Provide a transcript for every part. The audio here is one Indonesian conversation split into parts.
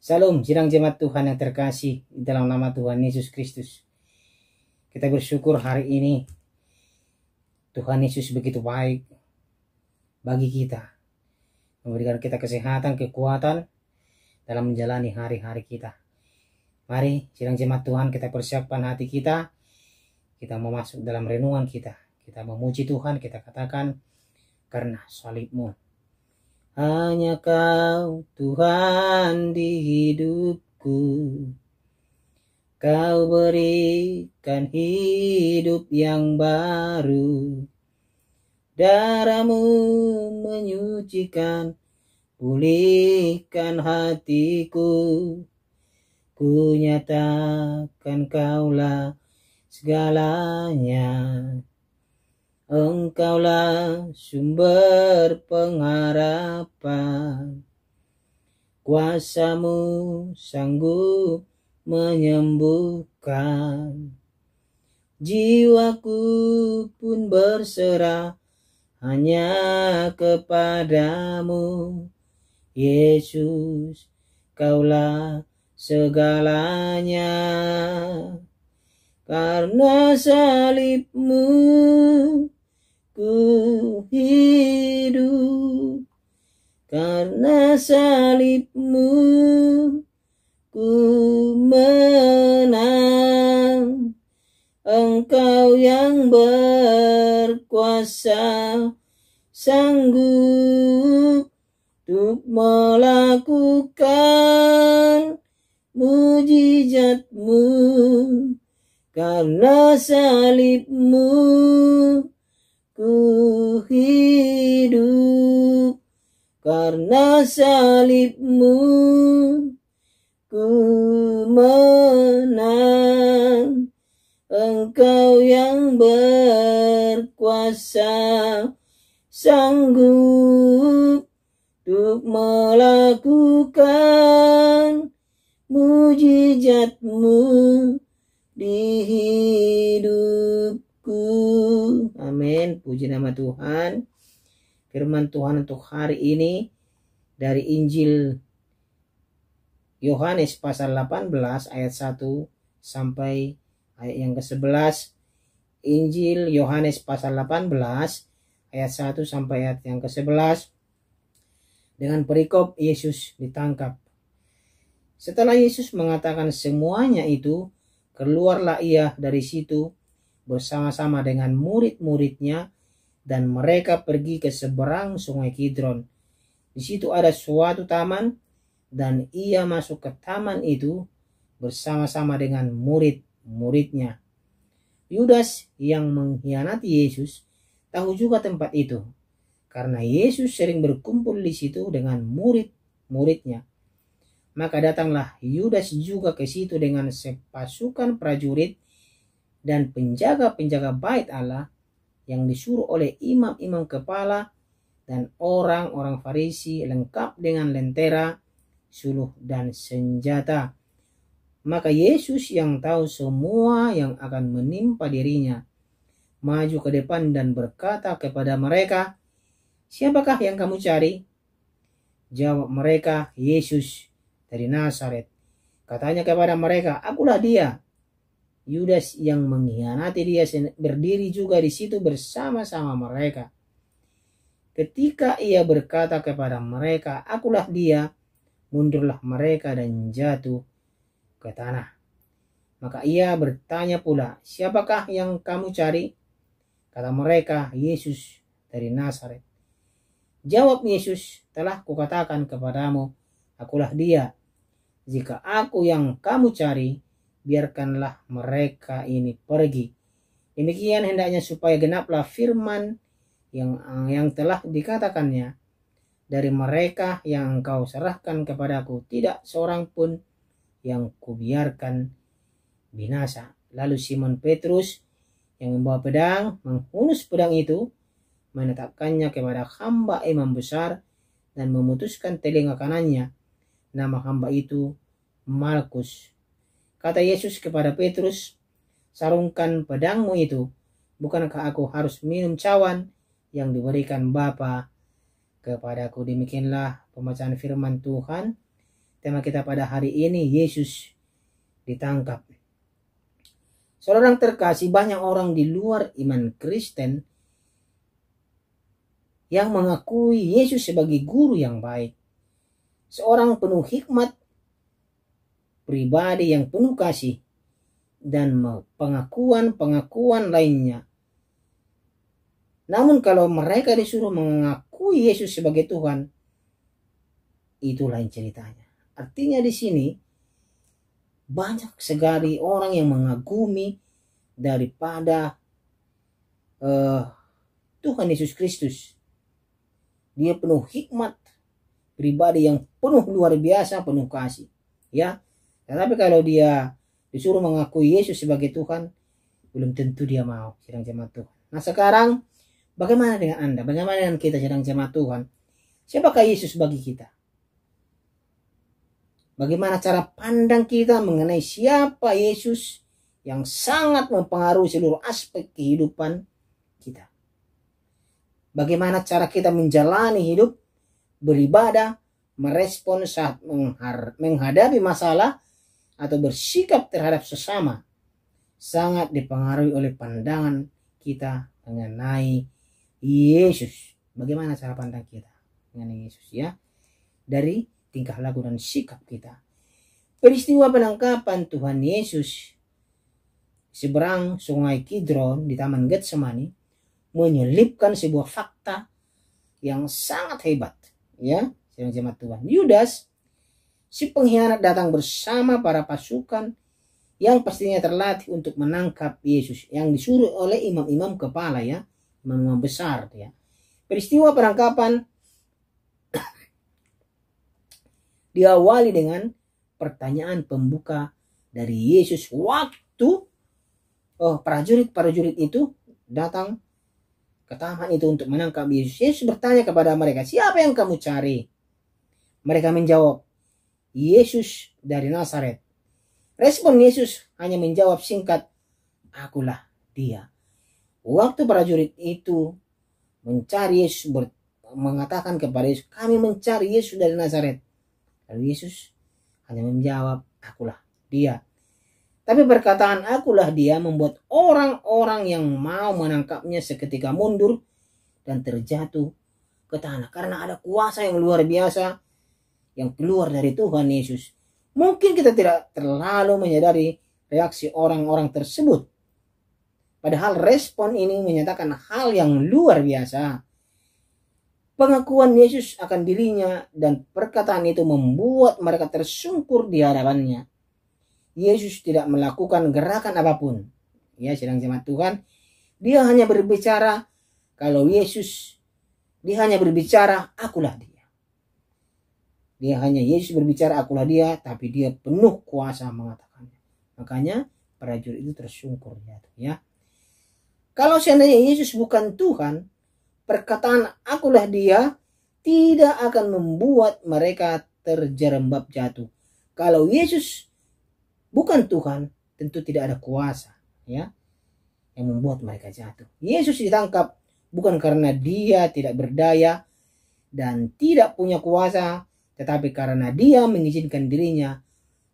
Salam, sidang jemaat Tuhan yang terkasih dalam nama Tuhan Yesus Kristus. Kita bersyukur hari ini Tuhan Yesus begitu baik bagi kita, memberikan kita kesehatan, kekuatan dalam menjalani hari-hari kita. Mari sidang jemaat Tuhan, kita persiapkan hati kita mau masuk dalam renungan kita memuji Tuhan, kita katakan, karena salibmu. Hanya Kau Tuhan di hidupku, Kau berikan hidup yang baru. Darah-Mu menyucikan, pulihkan hatiku. Ku nyatakan Kaulah segalanya. Engkaulah sumber pengharapan, kuasa-Mu sanggup menyembuhkan. Jiwaku pun berserah hanya kepadamu, Yesus, Kaulah segalanya. Karena salib-Mu ku hidup, karena salib-Mu ku menang. Engkau yang berkuasa, sanggup untuk melakukan mujizat-Mu. Karena salib-Mu ku hidup, karena salib-Mu ku menang. Engkau yang berkuasa, sanggup untuk melakukan mujizat-Mu di hidupku. Amin. Puji nama Tuhan. Firman Tuhan untuk hari ini dari Injil Yohanes pasal 18 ayat 1 sampai ayat yang ke-11. Injil Yohanes pasal 18 ayat 1 sampai ayat yang ke-11. Dengan perikop Yesus ditangkap. Setelah Yesus mengatakan semuanya itu, keluarlah ia dari situ bersama-sama dengan murid-muridnya, dan mereka pergi ke seberang sungai Kidron. Di situ ada suatu taman, dan ia masuk ke taman itu bersama-sama dengan murid-muridnya. Yudas yang mengkhianati Yesus tahu juga tempat itu, karena Yesus sering berkumpul di situ dengan murid-muridnya. Maka datanglah Yudas juga ke situ dengan sepasukan prajurit dan penjaga-penjaga bait Allah yang disuruh oleh imam-imam kepala dan orang-orang Farisi, lengkap dengan lentera, suluh dan senjata. Maka Yesus yang tahu semua yang akan menimpa dirinya, maju ke depan dan berkata kepada mereka, "Siapakah yang kamu cari?" Jawab mereka, "Yesus dari Nazaret." Katanya kepada mereka, "Akulah dia." Yudas yang mengkhianati dia berdiri juga di situ bersama-sama mereka. Ketika ia berkata kepada mereka, "Akulah dia," mundurlah mereka dan jatuh ke tanah. Maka ia bertanya pula, "Siapakah yang kamu cari?" Kata mereka, "Yesus dari Nazaret." Jawab Yesus, "Telah kukatakan kepadamu, akulah dia. Jika aku yang kamu cari, biarkanlah mereka ini pergi." Demikian hendaknya supaya genaplah firman yang telah dikatakannya, "Dari mereka yang engkau serahkan kepadaku, tidak seorang pun yang kubiarkan binasa." Lalu Simon Petrus yang membawa pedang menghunus pedang itu, menetapkannya kepada hamba imam besar dan memutuskan telinga kanannya. Nama hamba itu Malkus. Kata Yesus kepada Petrus, "Sarungkan pedangmu itu. Bukankah aku harus minum cawan yang diberikan Bapa kepadaku?" Demikianlah pembacaan firman Tuhan. tema kita pada hari ini, Yesus ditangkap. Saudara yang terkasih, banyak orang di luar iman Kristen yang mengakui Yesus sebagai guru yang baik, seorang penuh hikmat, pribadi yang penuh kasih, dan pengakuan-pengakuan lainnya. Namun kalau mereka disuruh mengakui Yesus sebagai Tuhan, itu lain ceritanya. Artinya di sini banyak sekali orang yang mengagumi daripada Tuhan Yesus Kristus. Dia penuh hikmat, pribadi yang penuh luar biasa, penuh kasih, ya. Tetapi kalau dia disuruh mengakui Yesus sebagai Tuhan, belum tentu dia mau, sedang jemaat Tuhan. Nah sekarang, bagaimana dengan Anda? Bagaimana dengan kita sedang jemaat Tuhan? Siapakah Yesus bagi kita? Bagaimana cara pandang kita mengenai siapa Yesus yang sangat mempengaruhi seluruh aspek kehidupan kita? Bagaimana cara kita menjalani hidup, beribadah, merespon saat menghadapi masalah, atau bersikap terhadap sesama, sangat dipengaruhi oleh pandangan kita mengenai Yesus. Bagaimana cara pandang kita mengenai Yesus, ya? Dari tingkah laku dan sikap kita. Peristiwa penangkapan Tuhan Yesus seberang sungai Kidron di Taman Getsemani menyelipkan sebuah fakta yang sangat hebat, ya, jemaat Tuhan. Yudas, si pengkhianat, datang bersama para pasukan yang pastinya terlatih untuk menangkap Yesus, yang disuruh oleh imam-imam kepala, ya, imam-imam besar, ya. Peristiwa penangkapan diawali dengan pertanyaan pembuka dari Yesus waktu prajurit itu datang ke taman itu untuk menangkap Yesus. Yesus bertanya kepada mereka, siapa yang kamu cari? Mereka menjawab, Yesus dari Nazaret. Respon Yesus hanya menjawab singkat, akulah dia. Waktu prajurit itu mencari Yesus, mengatakan kepada Yesus, kami mencari Yesus dari Nazaret. Lalu Yesus hanya menjawab, akulah dia. Tapi perkataan akulah dia membuat orang-orang yang mau menangkapnya seketika mundur dan terjatuh ke tanah. Karena ada kuasa yang luar biasa yang keluar dari Tuhan Yesus. Mungkin kita tidak terlalu menyadari reaksi orang-orang tersebut. Padahal respon ini menyatakan hal yang luar biasa. Pengakuan Yesus akan dirinya dan perkataan itu membuat mereka tersungkur di hadapannya. Yesus tidak melakukan gerakan apapun. Ya, sedang jemaat Tuhan, dia hanya berbicara, dia hanya berbicara, akulah dia. Yesus berbicara, akulah dia, tapi dia penuh kuasa mengatakannya. Makanya prajurit itu tersungkur, ya. Kalau seandainya Yesus bukan Tuhan, perkataan akulah dia tidak akan membuat mereka terjerembab jatuh. Kalau Yesus bukan Tuhan, tentu tidak ada kuasa, ya, yang membuat mereka jatuh. Yesus ditangkap bukan karena dia tidak berdaya dan tidak punya kuasa, tetapi karena dia mengizinkan dirinya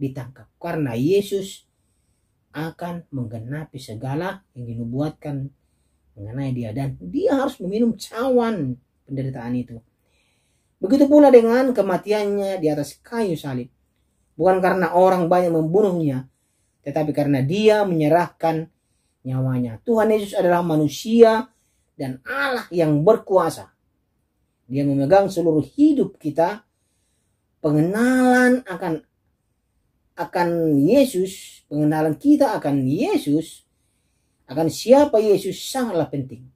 ditangkap. Karena Yesus akan menggenapi segala yang dinubuatkan mengenai dia, dan dia harus meminum cawan penderitaan itu. Begitu pula dengan kematiannya di atas kayu salib. Bukan karena orang banyak membunuhnya, tetapi karena dia menyerahkan nyawanya. Tuhan Yesus adalah manusia dan Allah yang berkuasa. Dia memegang seluruh hidup kita. Pengenalan akan Yesus, pengenalan kita akan Yesus, akan siapa Yesus sangatlah penting.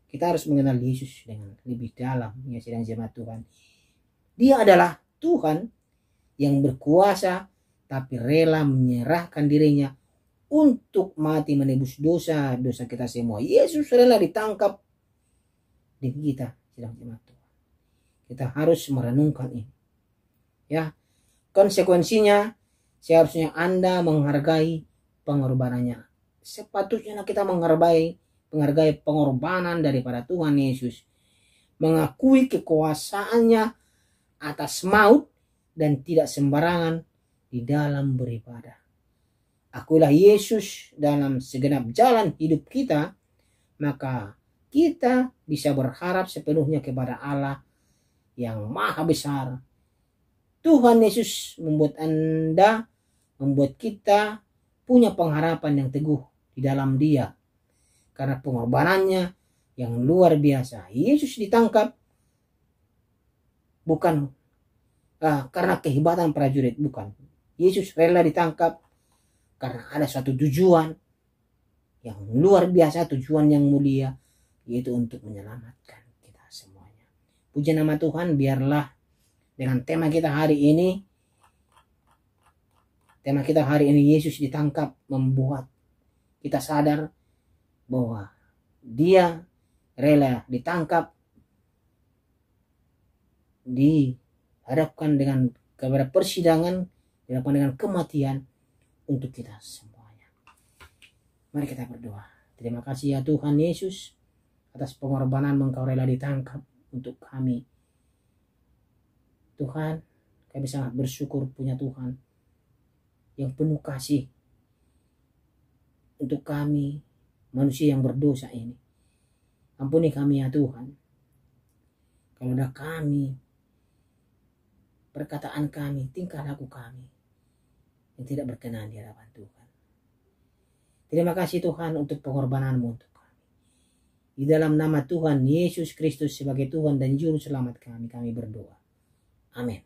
Kita harus mengenal Yesus dengan lebih dalam, ya, sedang jemaat Tuhan. Dia adalah Tuhan yang berkuasa tapi rela menyerahkan dirinya untuk mati menebus dosa kita semua. Yesus rela ditangkap demi kita, sedang jemaat Tuhan. Kita harus merenungkan ini. Ya, konsekuensinya seharusnya Anda menghargai pengorbanannya. Sepatutnya kita menghargai pengorbanan daripada Tuhan Yesus. Mengakui kekuasaannya atas maut dan tidak sembarangan di dalam beribadah. Akulah Yesus dalam segenap jalan hidup kita, maka kita bisa berharap sepenuhnya kepada Allah yang maha besar. Tuhan Yesus membuat kita punya pengharapan yang teguh di dalam Dia. Karena pengorbanannya yang luar biasa. Yesus ditangkap bukan karena kehebatan prajurit, bukan. Yesus rela ditangkap karena ada suatu tujuan yang luar biasa, tujuan yang mulia, yaitu untuk menyelamatkan kita semuanya. Puji nama Tuhan. Biarlah dengan tema kita hari ini, Yesus ditangkap, membuat kita sadar bahwa Dia rela ditangkap, dihadapkan kepada persidangan, dihadapkan dengan kematian untuk kita semuanya. Mari kita berdoa. Terima kasih ya Tuhan Yesus atas pengorbanan Engkau rela ditangkap untuk kami. Tuhan, kami sangat bersyukur punya Tuhan yang penuh kasih untuk kami manusia yang berdosa ini. Ampuni kami ya Tuhan. Kalau ada kami, perkataan kami, tingkah laku kami yang tidak berkenan di hadapan Tuhan. Terima kasih Tuhan untuk pengorbanan-Mu untuk kami. Di dalam nama Tuhan Yesus Kristus sebagai Tuhan dan Juru Selamat kami berdoa. Amin.